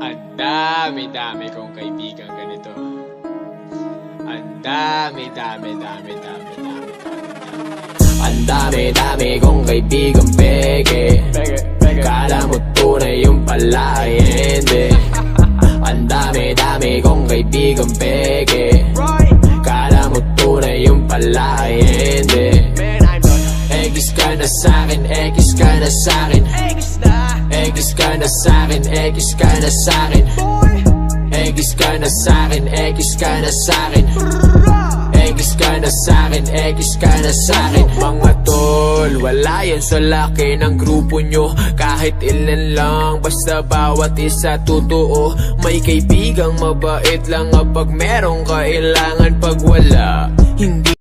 Ang dami-dami kong kaibigan ganito. Ang dami-dami. Ang dami-dami kong kaibigang peke. Kala mo tunay yung pala ay hindi. Ang dami-dami kong kaibigang peke. Kala mo tunay yung pala ay hindi. Egis ka na sa'kin, egis ka na sa'kin. Egis ka na sa'kin, egis ka na sa'kin. Egis ka na sa'kin, egis ka na sa'kin. Egis ka na sa'kin, egis ka na sa'kin. Mga tol, wala yan sa laki ng grupo nyo. Kahit ilan lang, basta bawat isa totoo. May kaibigang mabait lang kapag merong kailangan. Pag wala, hindi